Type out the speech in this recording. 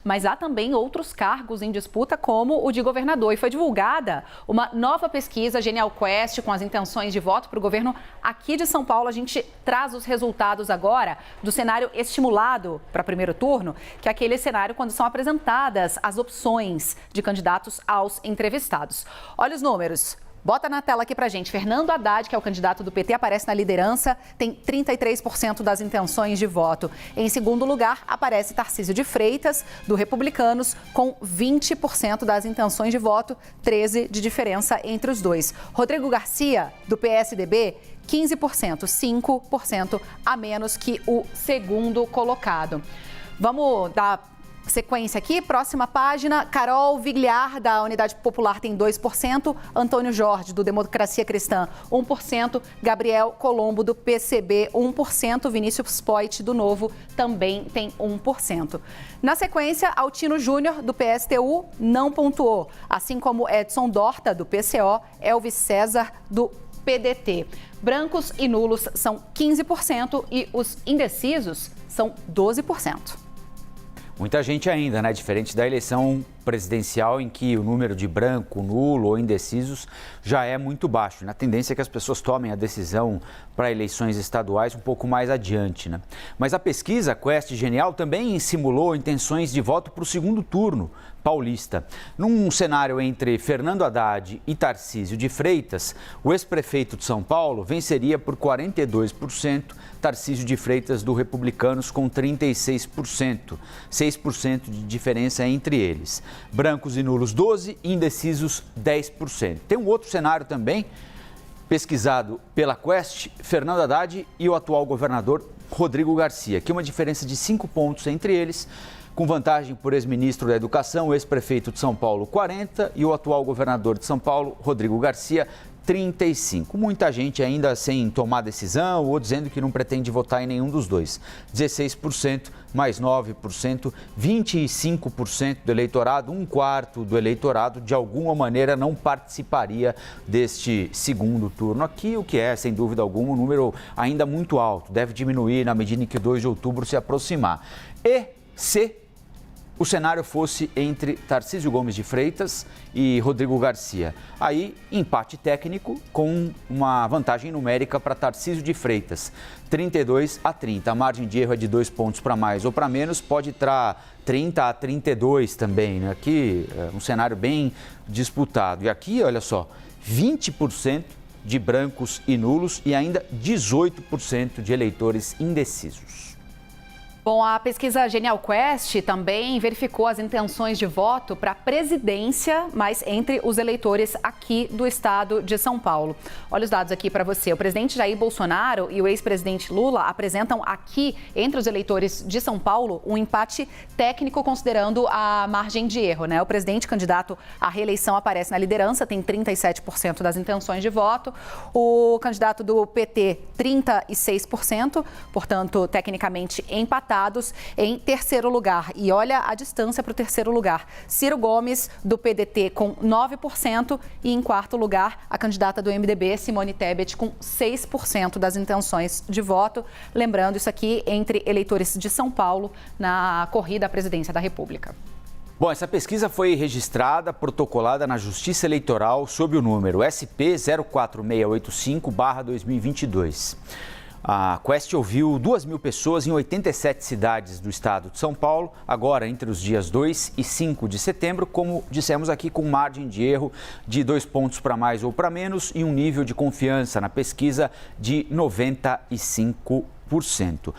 Mas há também outros cargos em disputa, como o de governador. E foi divulgada uma nova pesquisa, Genial Quest, com as intenções de voto para o governo aqui de São Paulo. A gente traz os resultados agora do cenário estimulado para primeiro turno, que é aquele cenário quando são apresentadas as opções de candidatos aos entrevistados. Olha os números. Bota na tela aqui pra gente. Fernando Haddad, que é o candidato do PT, aparece na liderança, tem 33% das intenções de voto. Em segundo lugar, aparece Tarcísio de Freitas, do Republicanos, com 20% das intenções de voto, 13% de diferença entre os dois. Rodrigo Garcia, do PSDB, 15%, 5% a menos que o segundo colocado. Vamos dar sequência aqui, próxima página. Carol Vigliar, da Unidade Popular, tem 2%. Antônio Jorge, do Democracia Cristã, 1%. Gabriel Colombo, do PCB, 1%. Vinícius Poit, do Novo, também tem 1%. Na sequência, Altino Júnior, do PSTU, não pontuou. Assim como Edson Dorta, do PCO, Elvis César, do PDT. Brancos e nulos são 15% e os indecisos são 12%. Muita gente ainda, né? Diferente da eleição presidencial, em que o número de branco, nulo ou indecisos já é muito baixo. A tendência é que as pessoas tomem a decisão para eleições estaduais um pouco mais adiante, né? Mas a pesquisa Quest Genial também simulou intenções de voto para o segundo turno paulista. Num cenário entre Fernando Haddad e Tarcísio de Freitas, o ex-prefeito de São Paulo venceria por 42%, Tarcísio de Freitas do Republicanos com 36%, 6% de diferença entre eles. Brancos e nulos 12%, indecisos 10%. Tem um outro cenário também, pesquisado pela Quest, Fernando Haddad e o atual governador Rodrigo Garcia, que é uma diferença de 5 pontos entre eles, com vantagem por ex-ministro da Educação, o ex-prefeito de São Paulo, 40%, e o atual governador de São Paulo, Rodrigo Garcia, 35%. Muita gente ainda sem tomar decisão ou dizendo que não pretende votar em nenhum dos dois. 16% mais 9%, 25% do eleitorado, 1/4 do eleitorado, de alguma maneira não participaria deste segundo turno aqui, o que é, sem dúvida alguma, um número ainda muito alto. Deve diminuir na medida em que 2 de outubro se aproximar. E se o cenário fosse entre Tarcísio Gomes de Freitas e Rodrigo Garcia. Aí, empate técnico com uma vantagem numérica para Tarcísio de Freitas, 32-30. A margem de erro é de 2 pontos para mais ou para menos, pode entrar 30-32 também, né? Aqui é um cenário bem disputado. E aqui, olha só, 20% de brancos e nulos e ainda 18% de eleitores indecisos. Bom, a pesquisa Genial Quest também verificou as intenções de voto para a presidência, mas entre os eleitores aqui do estado de São Paulo. Olha os dados aqui para você. O presidente Jair Bolsonaro e o ex-presidente Lula apresentam aqui, entre os eleitores de São Paulo, um empate técnico considerando a margem de erro, né? O presidente candidato à reeleição aparece na liderança, tem 37% das intenções de voto. O candidato do PT, 36%, portanto, tecnicamente empatado. Em terceiro lugar, e olha a distância para o terceiro lugar, Ciro Gomes, do PDT, com 9%, e em quarto lugar, a candidata do MDB, Simone Tebet, com 6% das intenções de voto. Lembrando, isso aqui entre eleitores de São Paulo na corrida à presidência da República. Bom, essa pesquisa foi registrada, protocolada na Justiça Eleitoral sob o número SP 04685/2022. A Quest ouviu 2.000 pessoas em 87 cidades do estado de São Paulo, agora entre os dias 2 e 5 de setembro, como dissemos aqui, com margem de erro de 2 pontos para mais ou para menos e um nível de confiança na pesquisa de 95%.